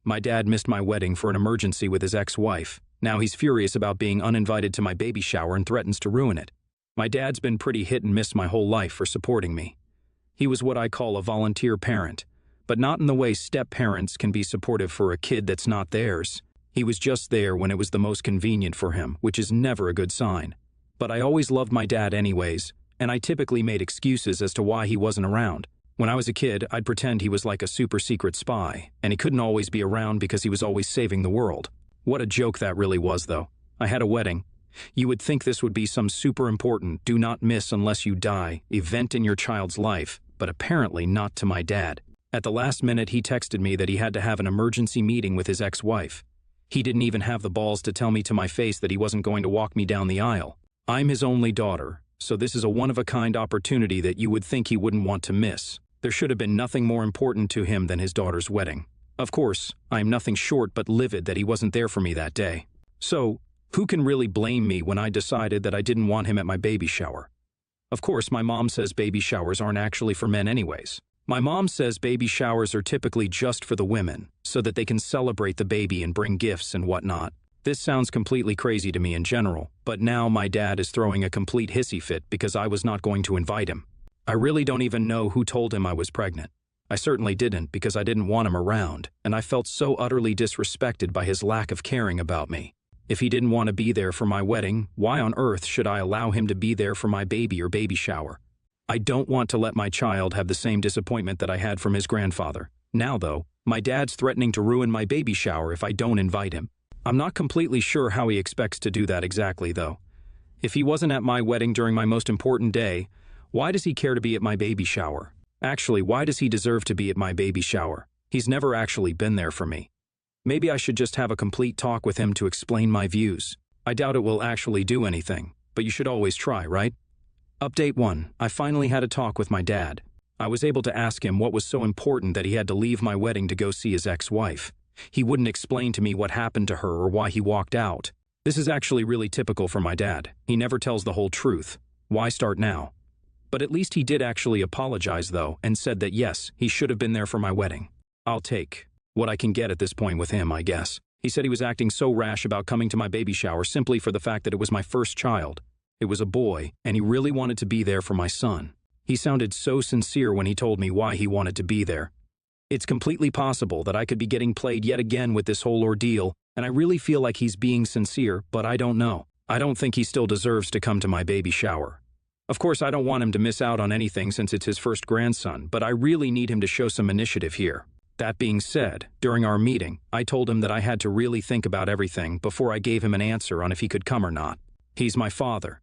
My dad missed my wedding for an emergency with his ex-wife. Now he's furious about being uninvited to my baby shower and threatens to ruin it. My dad's been pretty hit and miss my whole life for supporting me. He was what I call a volunteer parent, but not in the way step-parents can be supportive for a kid that's not theirs. He was just there when it was the most convenient for him, which is never a good sign. But I always loved my dad anyways, and I typically made excuses as to why he wasn't around. When I was a kid, I'd pretend he was like a super-secret spy, and he couldn't always be around because he was always saving the world. What a joke that really was, though. I had a wedding. You would think this would be some super important, do not miss unless you die, event in your child's life, but apparently not to my dad. At the last minute, he texted me that he had to have an emergency meeting with his ex-wife. He didn't even have the balls to tell me to my face that he wasn't going to walk me down the aisle. I'm his only daughter, so this is a one-of-a-kind opportunity that you would think he wouldn't want to miss. There should have been nothing more important to him than his daughter's wedding. Of course, I am nothing short but livid that he wasn't there for me that day. So, who can really blame me when I decided that I didn't want him at my baby shower? Of course, my mom says baby showers aren't actually for men anyways. My mom says baby showers are typically just for the women, so that they can celebrate the baby and bring gifts and whatnot. This sounds completely crazy to me in general, but now my dad is throwing a complete hissy fit because I was not going to invite him. I really don't even know who told him I was pregnant. I certainly didn't because I didn't want him around, and I felt so utterly disrespected by his lack of caring about me. If he didn't want to be there for my wedding, why on earth should I allow him to be there for my baby or baby shower? I don't want to let my child have the same disappointment that I had from his grandfather. Now though, my dad's threatening to ruin my baby shower if I don't invite him. I'm not completely sure how he expects to do that exactly though. If he wasn't at my wedding during my most important day, why does he care to be at my baby shower? Actually, why does he deserve to be at my baby shower? He's never actually been there for me. Maybe I should just have a complete talk with him to explain my views. I doubt it will actually do anything, but you should always try, right? Update 1. I finally had a talk with my dad. I was able to ask him what was so important that he had to leave my wedding to go see his ex-wife. He wouldn't explain to me what happened to her or why he walked out. This is actually really typical for my dad. He never tells the whole truth. Why start now? But at least he did actually apologize though, and said that yes, he should have been there for my wedding. I'll take what I can get at this point with him, I guess. He said he was acting so rash about coming to my baby shower simply for the fact that it was my first child. It was a boy, and he really wanted to be there for my son. He sounded so sincere when he told me why he wanted to be there. It's completely possible that I could be getting played yet again with this whole ordeal, and I really feel like he's being sincere, but I don't know. I don't think he still deserves to come to my baby shower. Of course, I don't want him to miss out on anything since it's his first grandson, but I really need him to show some initiative here. That being said, during our meeting, I told him that I had to really think about everything before I gave him an answer on if he could come or not. He's my father.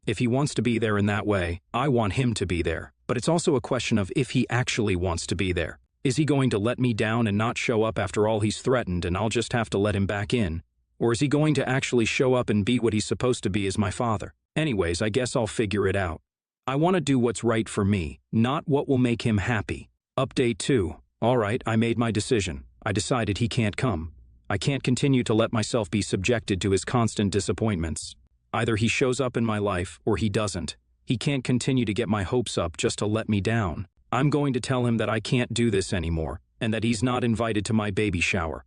If he wants to be there in that way, I want him to be there, but it's also a question of if he actually wants to be there. Is he going to let me down and not show up after all he's threatened and I'll just have to let him back in? Or is he going to actually show up and be what he's supposed to be as my father? Anyways, I guess I'll figure it out. I want to do what's right for me, not what will make him happy. Update 2. Alright, I made my decision. I decided he can't come. I can't continue to let myself be subjected to his constant disappointments. Either he shows up in my life or he doesn't. He can't continue to get my hopes up just to let me down. I'm going to tell him that I can't do this anymore and that he's not invited to my baby shower.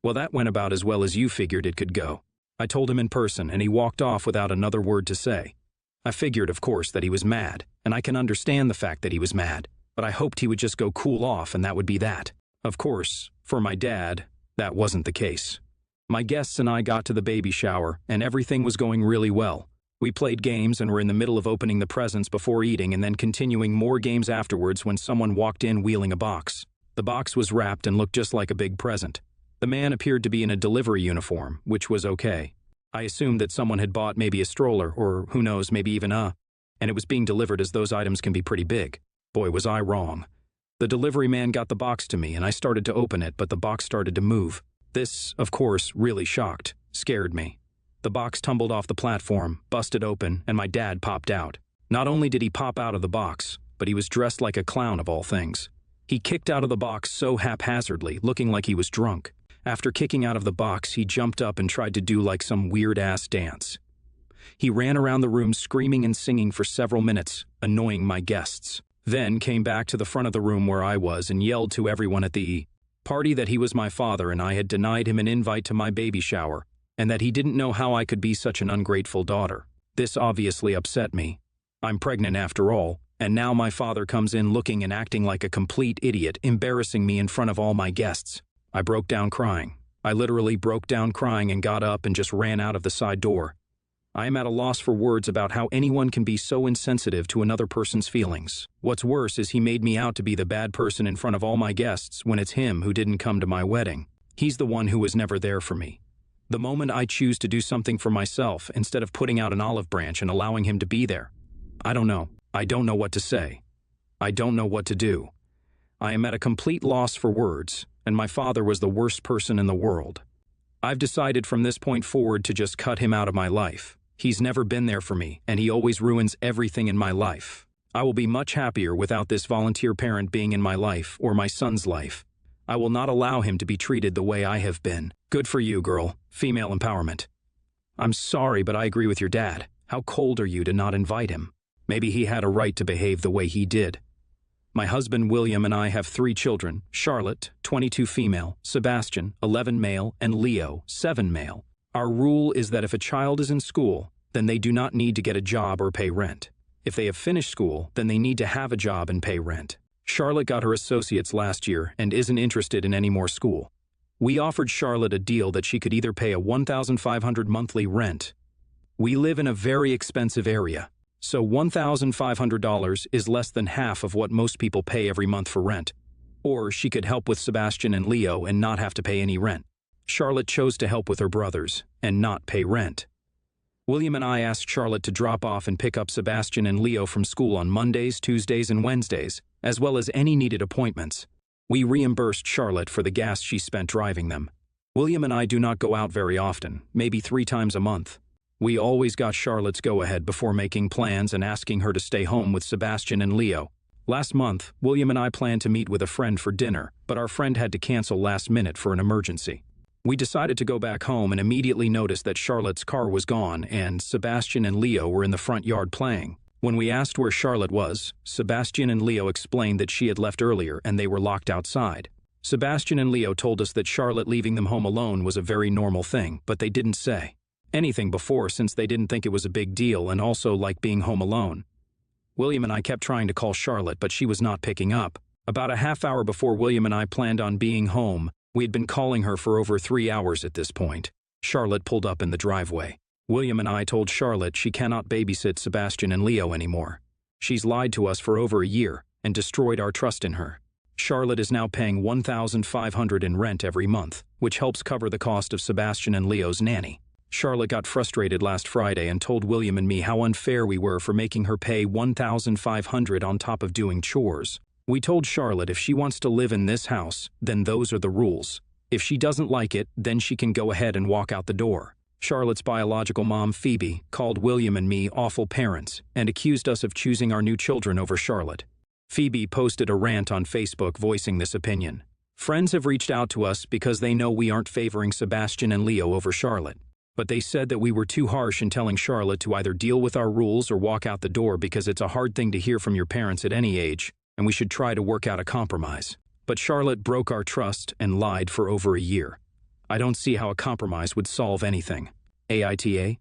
Well, that went about as well as you figured it could go. I told him in person and he walked off without another word to say. I figured, of course, that he was mad, and I can understand the fact that he was mad, but I hoped he would just go cool off and that would be that. Of course, for my dad, that wasn't the case. My guests and I got to the baby shower and everything was going really well. We played games and were in the middle of opening the presents before eating and then continuing more games afterwards when someone walked in wheeling a box. The box was wrapped and looked just like a big present. The man appeared to be in a delivery uniform, which was okay. I assumed that someone had bought maybe a stroller, or who knows, maybe even and it was being delivered as those items can be pretty big. Boy, was I wrong. The delivery man got the box to me and I started to open it, but the box started to move. This, of course, really scared me. The box tumbled off the platform, busted open, and my dad popped out. Not only did he pop out of the box, but he was dressed like a clown of all things. He kicked out of the box so haphazardly, looking like he was drunk. After kicking out of the box, he jumped up and tried to do like some weird-ass dance. He ran around the room screaming and singing for several minutes, annoying my guests. Then came back to the front of the room where I was and yelled to everyone at the Party that he was my father and I had denied him an invite to my baby shower, and that he didn't know how I could be such an ungrateful daughter. This obviously upset me. I'm pregnant after all, and now my father comes in looking and acting like a complete idiot, embarrassing me in front of all my guests. I broke down crying. I literally broke down crying and got up and just ran out of the side door. I am at a loss for words about how anyone can be so insensitive to another person's feelings. What's worse is he made me out to be the bad person in front of all my guests when it's him who didn't come to my wedding. He's the one who was never there for me. The moment I choose to do something for myself instead of putting out an olive branch and allowing him to be there. I don't know. I don't know what to say. I don't know what to do. I am at a complete loss for words, and my father was the worst person in the world. I've decided from this point forward to just cut him out of my life. He's never been there for me, and he always ruins everything in my life. I will be much happier without this volunteer parent being in my life or my son's life. I will not allow him to be treated the way I have been. Good for you, girl. Female empowerment. I'm sorry, but I agree with your dad. How cold are you to not invite him? Maybe he had a right to behave the way he did. My husband William and I have 3 children, Charlotte, 22 female, Sebastian, 11 male, and Leo, 7 male. Our rule is that if a child is in school, then they do not need to get a job or pay rent. If they have finished school, then they need to have a job and pay rent. Charlotte got her associates last year and isn't interested in any more school. We offered Charlotte a deal that she could either pay a $1,500 monthly rent. We live in a very expensive area, so $1,500 is less than half of what most people pay every month for rent. Or she could help with Sebastian and Leo and not have to pay any rent. Charlotte chose to help with her brothers and not pay rent. William and I asked Charlotte to drop off and pick up Sebastian and Leo from school on Mondays, Tuesdays, and Wednesdays, as well as any needed appointments. We reimbursed Charlotte for the gas she spent driving them. William and I do not go out very often, maybe 3 times a month. We always got Charlotte's go-ahead before making plans and asking her to stay home with Sebastian and Leo. Last month, William and I planned to meet with a friend for dinner, but our friend had to cancel last minute for an emergency. We decided to go back home and immediately noticed that Charlotte's car was gone and Sebastian and Leo were in the front yard playing. When we asked where Charlotte was, Sebastian and Leo explained that she had left earlier and they were locked outside. Sebastian and Leo told us that Charlotte leaving them home alone was a very normal thing, but they didn't say anything before since they didn't think it was a big deal and also like being home alone. William and I kept trying to call Charlotte, but she was not picking up. About a half hour before William and I planned on being home, we had been calling her for over 3 hours at this point. Charlotte pulled up in the driveway. William and I told Charlotte she cannot babysit Sebastian and Leo anymore. She's lied to us for over a year and destroyed our trust in her. Charlotte is now paying $1,500 in rent every month, which helps cover the cost of Sebastian and Leo's nanny. Charlotte got frustrated last Friday and told William and me how unfair we were for making her pay $1,500 on top of doing chores. We told Charlotte if she wants to live in this house, then those are the rules. If she doesn't like it, then she can go ahead and walk out the door. Charlotte's biological mom, Phoebe, called William and me awful parents and accused us of choosing our new children over Charlotte. Phoebe posted a rant on Facebook voicing this opinion. Friends have reached out to us because they know we aren't favoring Sebastian and Leo over Charlotte. But they said that we were too harsh in telling Charlotte to either deal with our rules or walk out the door because it's a hard thing to hear from your parents at any age, and we should try to work out a compromise. But Charlotte broke our trust and lied for over a year. I don't see how a compromise would solve anything. AITA?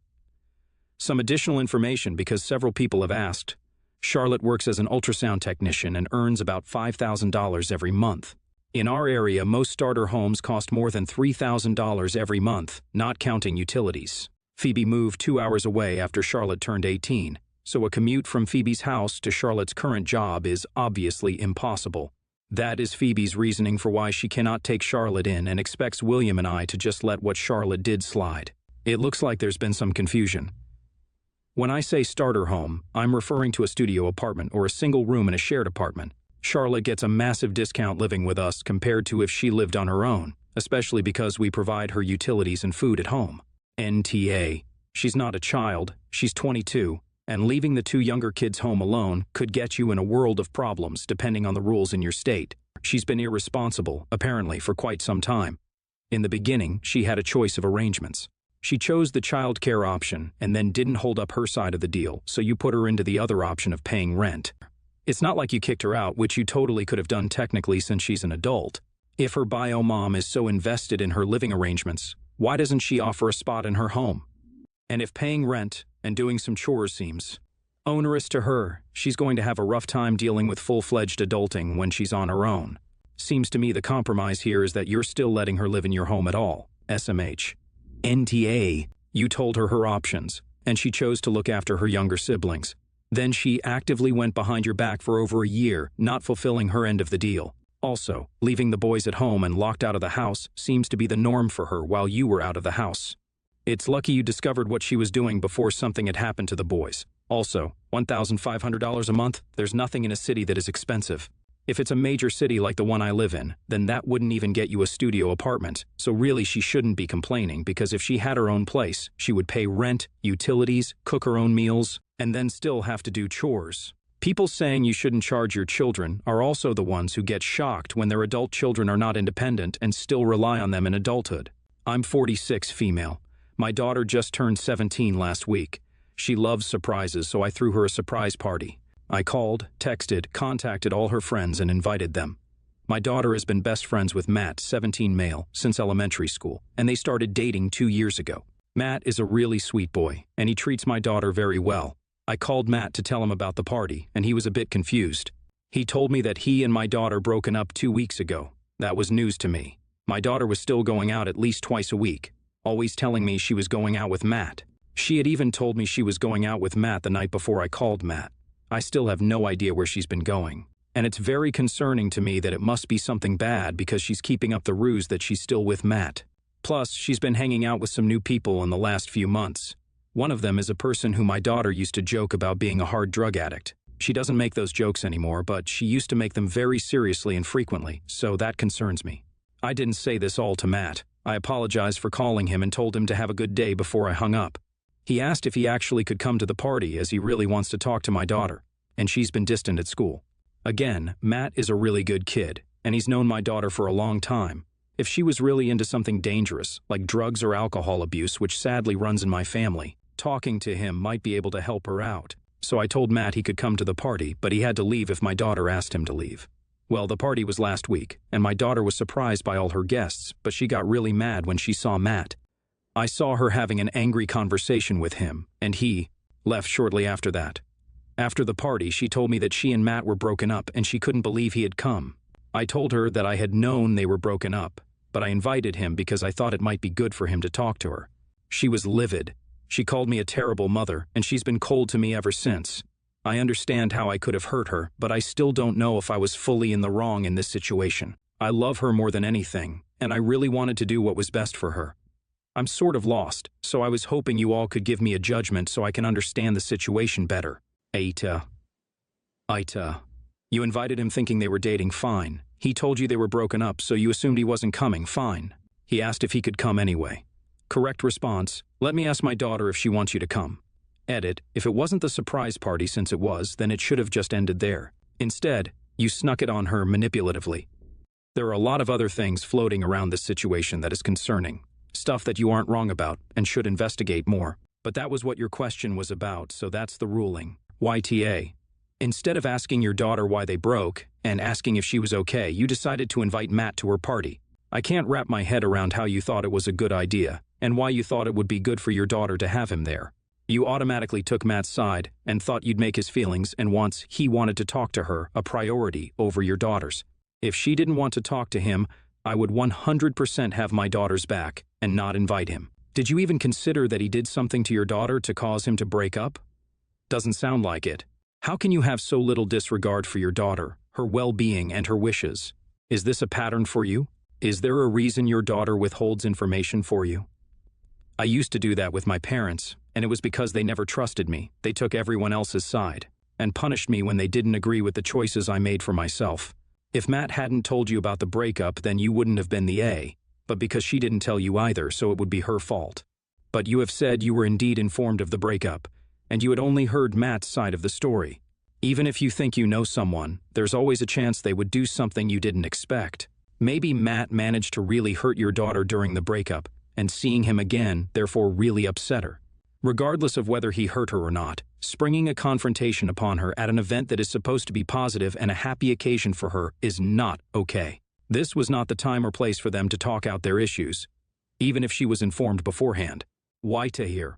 Some additional information because several people have asked. Charlotte works as an ultrasound technician and earns about $5,000 every month. In our area, most starter homes cost more than $3,000 every month, not counting utilities. Phoebe moved 2 hours away after Charlotte turned 18, so a commute from Phoebe's house to Charlotte's current job is obviously impossible. That is Phoebe's reasoning for why she cannot take Charlotte in and expects William and I to just let what Charlotte did slide. It looks like there's been some confusion. When I say starter home, I'm referring to a studio apartment or a single room in a shared apartment. Charlotte gets a massive discount living with us compared to if she lived on her own, especially because we provide her utilities and food at home. NTA. She's not a child, she's 22, and leaving the 2 younger kids home alone could get you in a world of problems depending on the rules in your state. She's been irresponsible, apparently, for quite some time. In the beginning, she had a choice of arrangements. She chose the child care option and then didn't hold up her side of the deal, so you put her into the other option of paying rent. It's not like you kicked her out, which you totally could have done technically since she's an adult. If her bio mom is so invested in her living arrangements, why doesn't she offer a spot in her home? And if paying rent and doing some chores seems onerous to her, she's going to have a rough time dealing with full-fledged adulting when she's on her own. Seems to me the compromise here is that you're still letting her live in your home at all. SMH. NTA. You told her her options, and she chose to look after her younger siblings. Then she actively went behind your back for over a year, not fulfilling her end of the deal. Also, leaving the boys at home and locked out of the house seems to be the norm for her while you were out of the house. It's lucky you discovered what she was doing before something had happened to the boys. Also, $1,500 a month, there's nothing in a city that is expensive. If it's a major city like the one I live in, then that wouldn't even get you a studio apartment, so really she shouldn't be complaining because if she had her own place, she would pay rent, utilities, cook her own meals, and then still have to do chores. People saying you shouldn't charge your children are also the ones who get shocked when their adult children are not independent and still rely on them in adulthood. I'm 46 female. My daughter just turned 17 last week. She loves surprises, so I threw her a surprise party. I called, texted, contacted all her friends and invited them. My daughter has been best friends with Matt, 17 male, since elementary school, and they started dating 2 years ago. Matt is a really sweet boy, and he treats my daughter very well. I called Matt to tell him about the party, and he was a bit confused. He told me that he and my daughter broken up 2 weeks ago. That was news to me. My daughter was still going out at least twice a week, always telling me she was going out with Matt. She had even told me she was going out with Matt the night before I called Matt. I still have no idea where she's been going. And it's very concerning to me that it must be something bad because she's keeping up the ruse that she's still with Matt. Plus, she's been hanging out with some new people in the last few months. One of them is a person who my daughter used to joke about being a hard drug addict. She doesn't make those jokes anymore, but she used to make them very seriously and frequently, so that concerns me. I didn't say this all to Matt. I apologized for calling him and told him to have a good day before I hung up. He asked if he actually could come to the party as he really wants to talk to my daughter, and she's been distant at school. Again, Matt is a really good kid, and he's known my daughter for a long time. If she was really into something dangerous, like drugs or alcohol abuse, which sadly runs in my family, talking to him might be able to help her out. So I told Matt he could come to the party, but he had to leave if my daughter asked him to leave. Well, the party was last week, and my daughter was surprised by all her guests, but she got really mad when she saw Matt. I saw her having an angry conversation with him, and he left shortly after that. After the party, she told me that she and Matt were broken up and she couldn't believe he had come. I told her that I had known they were broken up, but I invited him because I thought it might be good for him to talk to her. She was livid. She called me a terrible mother, and she's been cold to me ever since. I understand how I could have hurt her, but I still don't know if I was fully in the wrong in this situation. I love her more than anything, and I really wanted to do what was best for her. I'm sort of lost, so I was hoping you all could give me a judgment so I can understand the situation better. Aita. You invited him thinking they were dating, fine. He told you they were broken up, so you assumed he wasn't coming, fine. He asked if he could come anyway. Correct response, let me ask my daughter if she wants you to come. Edit, if it wasn't the surprise party since it was, then it should have just ended there. Instead, you snuck it on her manipulatively. There are a lot of other things floating around this situation that is concerning. Stuff that you aren't wrong about and should investigate more. But that was what your question was about, so that's the ruling. YTA. Instead of asking your daughter why they broke and asking if she was okay, you decided to invite Matt to her party. I can't wrap my head around how you thought it was a good idea and why you thought it would be good for your daughter to have him there. You automatically took Matt's side and thought you'd make his feelings and wants he wanted to talk to her a priority over your daughter's. If she didn't want to talk to him, I would 100% have my daughter's back and not invite him. Did you even consider that he did something to your daughter to cause him to break up? Doesn't sound like it. How can you have so little disregard for your daughter, her well-being, and her wishes? Is this a pattern for you? Is there a reason your daughter withholds information for you? I used to do that with my parents, and it was because they never trusted me. They took everyone else's side and punished me when they didn't agree with the choices I made for myself. If Matt hadn't told you about the breakup, then you wouldn't have been the A, but because she didn't tell you either, so it would be her fault. But you have said you were indeed informed of the breakup, and you had only heard Matt's side of the story. Even if you think you know someone, there's always a chance they would do something you didn't expect. Maybe Matt managed to really hurt your daughter during the breakup, and seeing him again, therefore really upset her. Regardless of whether he hurt her or not, springing a confrontation upon her at an event that is supposed to be positive and a happy occasion for her is not okay. This was not the time or place for them to talk out their issues, even if she was informed beforehand. Why Tahir?